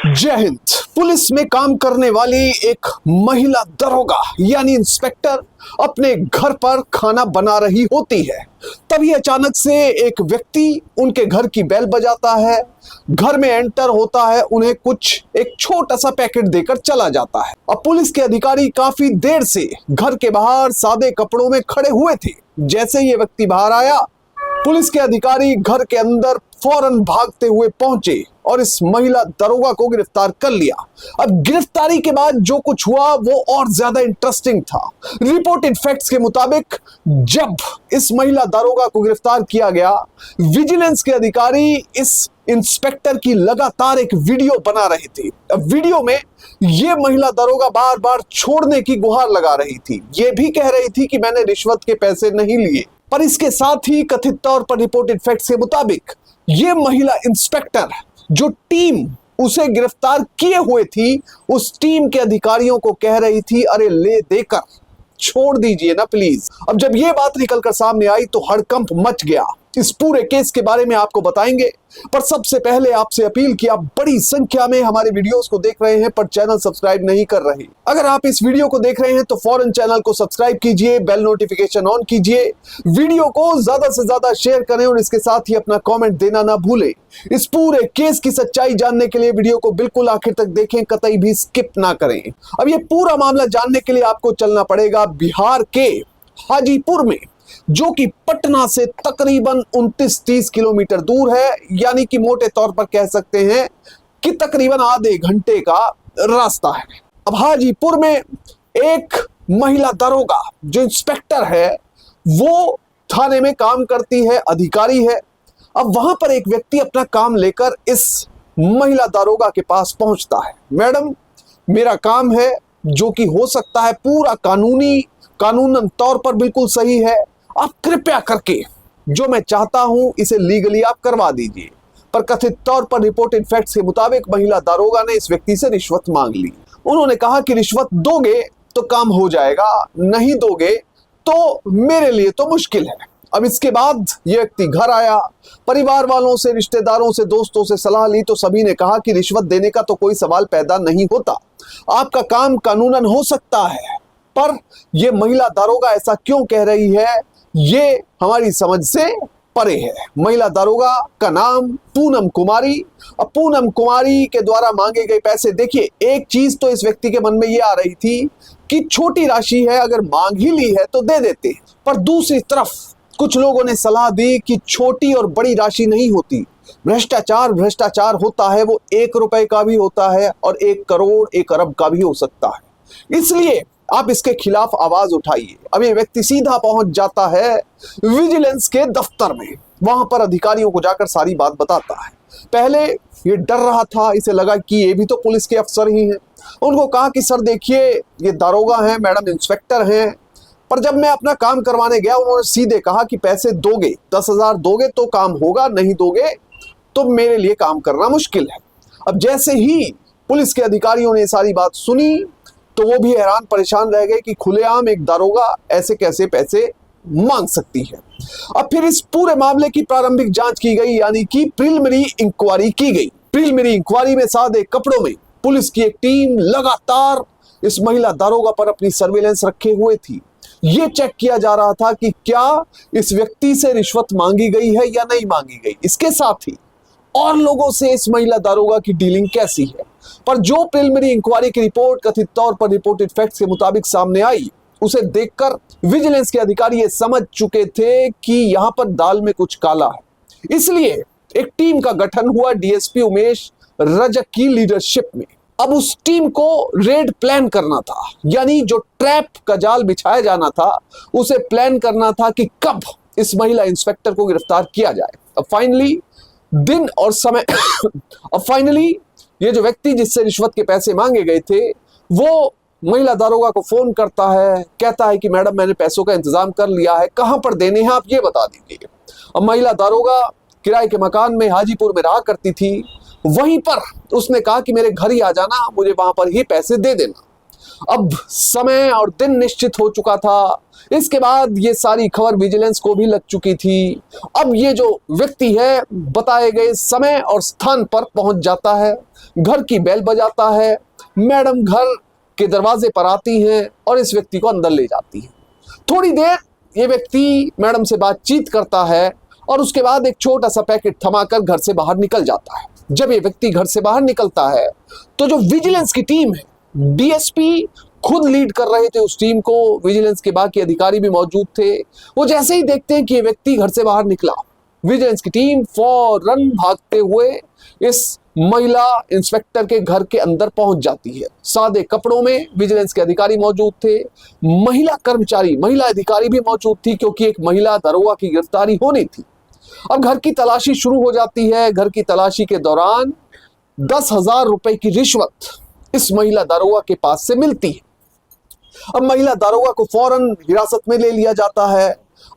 जय हिंद। पुलिस में काम करने वाली एक महिला दरोगा यानी इंस्पेक्टर अपने घर पर खाना बना रही होती है। तभी अचानक से एक व्यक्ति उनके घर की बेल बजाता है, घर में एंटर होता है, उन्हें कुछ एक छोटा सा पैकेट देकर चला जाता है। अब पुलिस के अधिकारी काफी देर से घर के बाहर सादे कपड़ों में खड़े हुए थे। जैसे ही ये व्यक्ति बाहर आया, पुलिस के अधिकारी घर के अंदर फौरन भागते हुए पहुंचे और इस महिला दरोगा को गिरफ्तार कर लिया। अब गिरफ्तारी के बाद जो कुछ हुआ वो और ज्यादा इंटरेस्टिंग था। रिपोर्टेड फैक्ट्स के मुताबिक जब इस महिला दरोगा को गिरफ्तार किया गया, विजिलेंस के अधिकारी इस इंस्पेक्टर की लगातार एक वीडियो बना रहे थे। अब वीडियो में ये महिला दरोगा बार बार छोड़ने की गुहार लगा रही थी। ये भी कह रही थी कि मैंने रिश्वत के पैसे नहीं लिए। पर इसके साथ ही कथित तौर पर रिपोर्टेड फैक्ट्स के मुताबिक ये महिला इंस्पेक्टर जो टीम उसे गिरफ्तार किए हुए थी, उस टीम के अधिकारियों को कह रही थी, अरे ले देकर छोड़ दीजिए ना प्लीज। अब जब ये बात निकलकर सामने आई तो हड़कंप मच गया। इस पूरे केस के बारे में आपको बताएंगे, पर सबसे पहले आपसे अपील कि आप बड़ी संख्या में हमारे वीडियोस को देख रहे हैं पर चैनल सब्सक्राइब नहीं कर रहे। अगर आप इस वीडियो को देख रहे हैं तो फौरन चैनल को सब्सक्राइब कीजिए, बेल नोटिफिकेशन ऑन कीजिए, वीडियो को ज्यादा से ज्यादा शेयर करें और इसके साथ ही अपना कॉमेंट देना ना भूलें। इस पूरे केस की सच्चाई जानने के लिए वीडियो को बिल्कुल आखिर तक देखें, कतई भी स्किप ना करें। अब ये पूरा मामला जानने के लिए आपको चलना पड़ेगा बिहार के हाजीपुर में, जो कि पटना से तकरीबन 29-30 किलोमीटर दूर है, यानी कि मोटे तौर पर कह सकते हैं कि तकरीबन आधे घंटे का रास्ता है। अब हाजीपुर में एक महिला दरोगा जो इंस्पेक्टर है वो थाने में काम करती है, अधिकारी है। अब वहां पर एक व्यक्ति अपना काम लेकर इस महिला दरोगा के पास पहुंचता है। मैडम, मेरा काम है जो कि हो सकता है पूरा कानूनन तौर पर बिल्कुल सही है, आप कृपया करके जो मैं चाहता हूं इसे लीगली आप करवा दीजिए। पर कथित तौर पर रिपोर्टेड फैक्ट्स के मुताबिक महिला दरोगा ने इस व्यक्ति से रिश्वत मांग ली। उन्होंने कहा कि रिश्वत दोगे तो काम हो जाएगा, नहीं दोगे तो मेरे लिए तो मुश्किल है। अब इसके बाद ये व्यक्ति घर आया, परिवार वालों से, रिश्तेदारों से, दोस्तों से सलाह ली तो सभी ने कहा कि रिश्वत देने का तो कोई सवाल पैदा नहीं होता, आपका काम कानूनन हो सकता है। पर यह महिला दरोगा ऐसा क्यों कह रही है, ये हमारी समझ से परे है। महिला दरोगा का नाम पूनम कुमारी। अब पूनम कुमारी के द्वारा मांगे गए पैसे, देखिए एक चीज तो इस व्यक्ति के मन में ये आ रही थी कि छोटी राशि है, अगर मांग ही ली है तो दे देते। पर दूसरी तरफ कुछ लोगों ने सलाह दी कि छोटी और बड़ी राशि नहीं होती, भ्रष्टाचार होता है, वो 1 रुपए का भी होता है और 1 करोड़ 1 अरब का भी हो सकता है, इसलिए आप इसके खिलाफ आवाज उठाइए। अब ये व्यक्ति सीधा पहुंच जाता है विजिलेंस के दफ्तर में, वहां पर अधिकारियों को जाकर सारी बात बताता है। पहले ये डर रहा था, इसे लगा कि ये भी तो पुलिस के अफसर ही हैं। उनको कहा कि सर देखिए, ये दरोगा हैं, मैडम इंस्पेक्टर हैं। पर जब मैं अपना काम करवाने गया, उन्होंने सीधे कहा कि पैसे दोगे, 10,000 दोगे तो काम होगा, नहीं दोगे तो मेरे लिए काम करना मुश्किल है। अब जैसे ही पुलिस के अधिकारियों ने सारी बात सुनी तो वो भी हैरान परेशान रह गए कि खुलेआम एक दरोगा ऐसे कैसे पैसे मांग सकती है। अब फिर इस पूरे मामले की प्रारंभिक जांच की गई, यानी कि प्रिलिमिनरी इंक्वायरी की गई। प्रिलिमिनरी इंक्वायरी में सादे कपड़ों में पुलिस की एक टीम लगातार इस महिला दरोगा पर अपनी सर्विलेंस रखे हुए थी। ये चेक किया जा रहा था कि क्या इस व्यक्ति से रिश्वत मांगी गई है या नहीं मांगी गई, इसके साथ ही और लोगों से इस महिला दरोगा की डीलिंग कैसी है। पर जो प्रिलिमिनरी इंक्वायरी की रिपोर्ट कथित तौर पर रिपोर्टेड फैक्ट्स के मुताबिक सामने आई, उसे देखकर विजिलेंस के अधिकारी ये समझ चुके थे कि यहां पर दाल में कुछ काला है। इसलिए एक टीम का गठन हुआ डीएसपी उमेश रजक की लीडरशिप में। अब उस टीम को रेड प्लान करना था, यानी जो ट्रैप का जाल बिछाया जाना था उसे प्लान करना था कि कब इस महिला इंस्पेक्टर को गिरफ्तार किया जाए। अब फाइनली दिन और समय अब फाइनली ये जो व्यक्ति जिससे रिश्वत के पैसे मांगे गए थे, वो महिला दरोगा को फोन करता है, कहता है कि मैडम मैंने पैसों का इंतजाम कर लिया है, कहां पर देने हैं आप ये बता दीजिए। अब महिला दरोगा किराए के मकान में हाजीपुर में रहा करती थी, वहीं पर उसने कहा कि मेरे घर ही आ जाना, मुझे वहां पर ही पैसे दे देना। अब समय और दिन निश्चित हो चुका था। इसके बाद ये सारी खबर विजिलेंस को भी लग चुकी थी। अब ये जो व्यक्ति है बताए गए समय और स्थान पर पहुंच जाता है, घर की बेल बजाता है, मैडम घर के दरवाजे पर आती हैं और इस व्यक्ति को अंदर ले जाती है। थोड़ी देर ये व्यक्ति मैडम से बातचीत करता है और उसके बाद एक छोटा सा पैकेट थमाकर घर से बाहर निकल जाता है। जब ये व्यक्ति घर से बाहर निकलता है तो जो विजिलेंस की टीम है, डीएसपी खुद लीड कर रहे थे उस टीम को, विजिलेंस के बाकी अधिकारी भी मौजूद थे। वो जैसे ही देखते हैं कि ये व्यक्ति घर से बाहर निकला, विजिलेंस की टीम फौरन भागते हुए इस महिला इंस्पेक्टर के घर के अंदर पहुंच जाती है। सादे कपड़ों में विजिलेंस के अधिकारी मौजूद थे, महिला कर्मचारी, महिला अधिकारी भी मौजूद थी क्योंकि एक महिला दरोगा की गिरफ्तारी होनी थी। अब घर की तलाशी शुरू हो जाती है। घर की तलाशी के दौरान 10,000 रुपए की रिश्वत इस महिला दरोगा के पास से मिलती है। अब महिला दरोगा को फौरन हिरासत में ले लिया जाता है।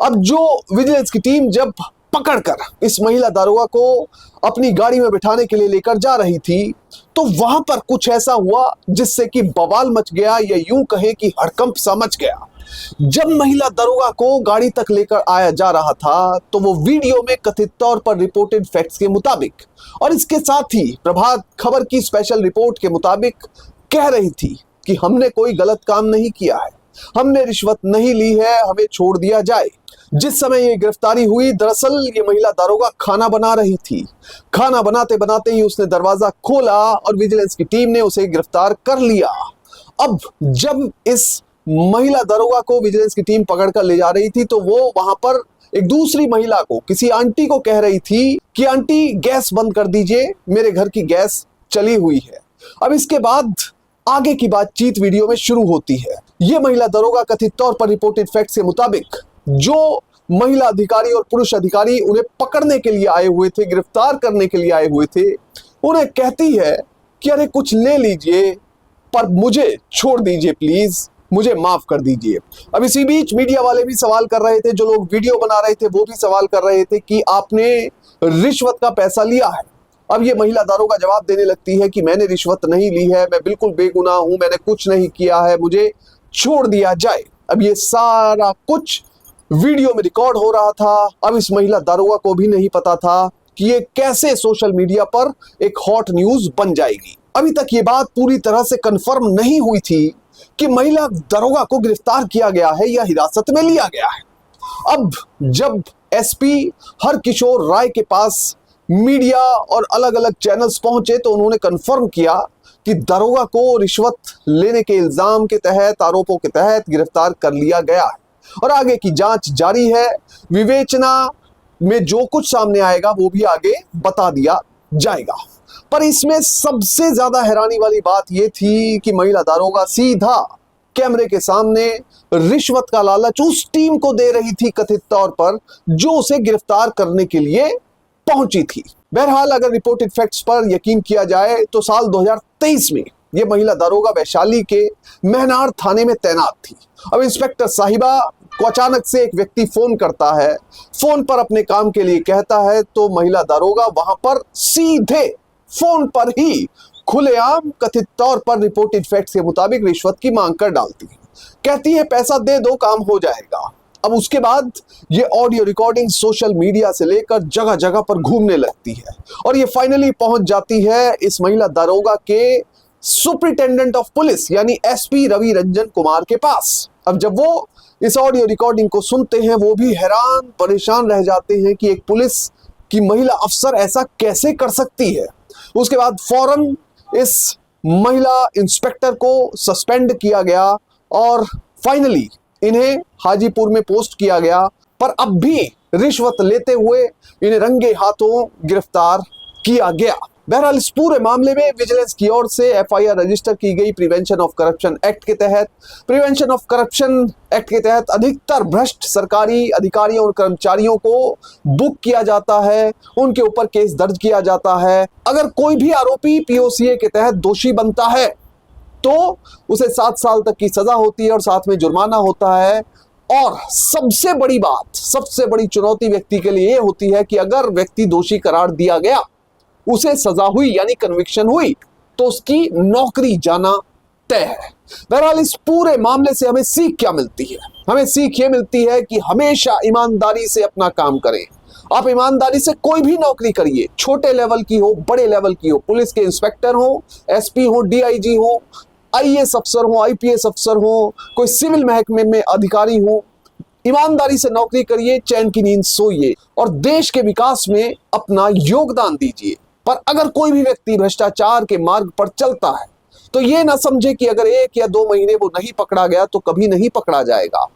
अब जो विजिलेंस की टीम जब पकड़कर इस महिला दरोगा को अपनी गाड़ी में बिठाने के लिए लेकर जा रही थी तो वहां पर कुछ ऐसा हुआ जिससे कि बवाल मच गया, या यूं कहें कि हड़कंप सा मच गया। जब महिला दरोगा को गाड़ी तक लेकर आया जा रहा था तो वो वीडियो में कथित तौर पर रिपोर्टेड फैक्ट्स के मुताबिक और इसके साथ ही प्रभात खबर की स्पेशल रिपोर्ट के मुताबिक कह रही थी कि हमने कोई गलत काम नहीं किया है, हमने रिश्वत नहीं ली है, हमें छोड़ दिया जाए। जिस समय ये गिरफ्तारी हुई, दरअसल ये महिला दरोगा खाना बना रही थी। खाना बनाते बनाते ही उसने दरवाजा खोला और विजिलेंस की टीम ने उसे गिरफ्तार कर लिया। अब जब इस महिला दरोगा को विजिलेंस की टीम पकड़कर ले जा रही थी तो वो वहां पर एक दूसरी महिला को, किसी आंटी को कह रही थी कि आंटी गैस बंद कर दीजिए, मेरे घर की गैस चली हुई है। अब इसके बाद आगे की बातचीत वीडियो में शुरू होती है। ये महिला दरोगा कथित तौर पर रिपोर्टेड फैक्ट्स के मुताबिक जो महिला अधिकारी और पुरुष अधिकारी उन्हें पकड़ने के लिए आए हुए थे, गिरफ्तार करने के लिए आए हुए थे, उन्हें कहती है कि अरे कुछ ले लीजिए पर मुझे छोड़ दीजिए प्लीज, मुझे माफ कर दीजिए। अब इसी बीच मीडिया वाले भी सवाल कर रहे थे, जो लोग वीडियो बना रहे थे वो भी सवाल कर रहे थे कि आपने रिश्वत का पैसा लिया है। अब ये महिला दरोगा जवाब देने लगती है कि मैंने रिश्वत नहीं ली है, मैं बिल्कुल बेगुनाह हूं, मैंने कुछ नहीं किया है, मुझे छोड़ दिया जाए। अब ये सारा कुछ वीडियो में रिकॉर्ड हो रहा था। अब इस महिला दरोगा को भी नहीं पता था कि ये कैसे सोशल मीडिया पर एक हॉट न्यूज बन जाएगी। अभी तक ये बात पूरी तरह से कंफर्म नहीं हुई थी कि महिला दरोगा को गिरफ्तार किया गया है या हिरासत में लिया गया है। अब जब एसपी हरकिशोर राय के पास मीडिया और अलग अलग चैनल्स पहुंचे तो उन्होंने कंफर्म किया कि दरोगा को रिश्वत लेने के इल्जाम के तहत, आरोपों के तहत गिरफ्तार कर लिया गया है और आगे की जांच जारी है। विवेचना में जो कुछ सामने आएगा वो भी आगे बता दिया जाएगा। पर इसमें सबसे ज्यादा हैरानी वाली बात यह थी कि महिला दरोगा सीधा कैमरे के सामने रिश्वत का लालच उस टीम को दे रही थी कथित तौर पर, जो उसे गिरफ्तार करने के लिए पहुंची थी। बहरहाल अगर रिपोर्टेड फैक्ट्स पर यकीन किया जाए तो साल 2023 में यह महिला दरोगा वैशाली के महनार थाने में तैनात थी। अब इंस्पेक्टर साहिबा को अचानक से एक व्यक्ति फोन करता है, फोन पर अपने काम के लिए कहता है तो महिला दरोगा वहां पर सीधे फोन पर ही खुलेआम कथित तौर पर रिपोर्टेड फैक्ट्स के मुताबिक रिश्वत की मांग कर डालती है। कहती है पैसा दे दो, काम हो जाएगा। अब उसके बाद ये ऑडियो रिकॉर्डिंग सोशल मीडिया से लेकर जगह जगह पर घूमने लगती है और ये फाइनली पहुंच जाती है इस महिला दरोगा के सुपरिटेंडेंट ऑफ पुलिस यानी एसपी रवि रंजन कुमार के पास। अब जब वो इस ऑडियो रिकॉर्डिंग को सुनते हैं वो भी हैरान परेशान रह जाते हैं कि एक पुलिस की महिला अफसर ऐसा कैसे कर सकती है। उसके बाद फौरन इस महिला इंस्पेक्टर को सस्पेंड किया गया और फाइनली इन्हें हाजीपुर में पोस्ट किया गया, पर अब भी रिश्वत लेते हुए इन्हें रंगे हाथों गिरफ्तार किया गया। बहरहाल इस पूरे मामले में विजिलेंस की ओर से एफआईआर रजिस्टर की गई प्रिवेंशन ऑफ करप्शन एक्ट के तहत। प्रिवेंशन ऑफ करप्शन एक्ट के तहत अधिकतर भ्रष्ट सरकारी अधिकारियों और कर्मचारियों को बुक किया जाता है, उनके ऊपर केस दर्ज किया जाता है। अगर कोई भी आरोपी पीओसीए के तहत दोषी बनता है तो उसे 7 साल तक की सजा होती है और साथ में जुर्माना होता है। और सबसे बड़ी बात, सबसे बड़ी चुनौती व्यक्ति के लिए यह होती है कि अगर व्यक्ति दोषी करार दिया गया, उसे सजा हुई यानी कन्विक्शन हुई, तो उसकी नौकरी जाना तय है। बहरहाल इस पूरे मामले से हमें सीख क्या मिलती है? हमें सीख ये मिलती है कि हमेशा ईमानदारी से अपना काम करें। आप ईमानदारी से कोई भी नौकरी करिए, छोटे लेवल की हो, बड़े लेवल की हो, पुलिस के इंस्पेक्टर हो, एसपी हो, डीआईजी हो, आईएएस अफसर हो, आईपीएस अफसर हो, कोई सिविल महकमे में अधिकारी हो, ईमानदारी से नौकरी करिए, चैन की नींद सोइए और देश के विकास में अपना योगदान दीजिए। पर अगर कोई भी व्यक्ति भ्रष्टाचार के मार्ग पर चलता है तो ये ना समझे कि अगर 1 या 2 महीने वो नहीं पकड़ा गया तो कभी नहीं पकड़ा जाएगा।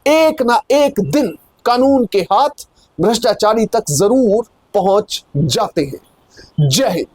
एक ना एक दिन कानून के हाथ भ्रष्टाचारी तक जरूर पहुंच जाते हैं। जय हिंद।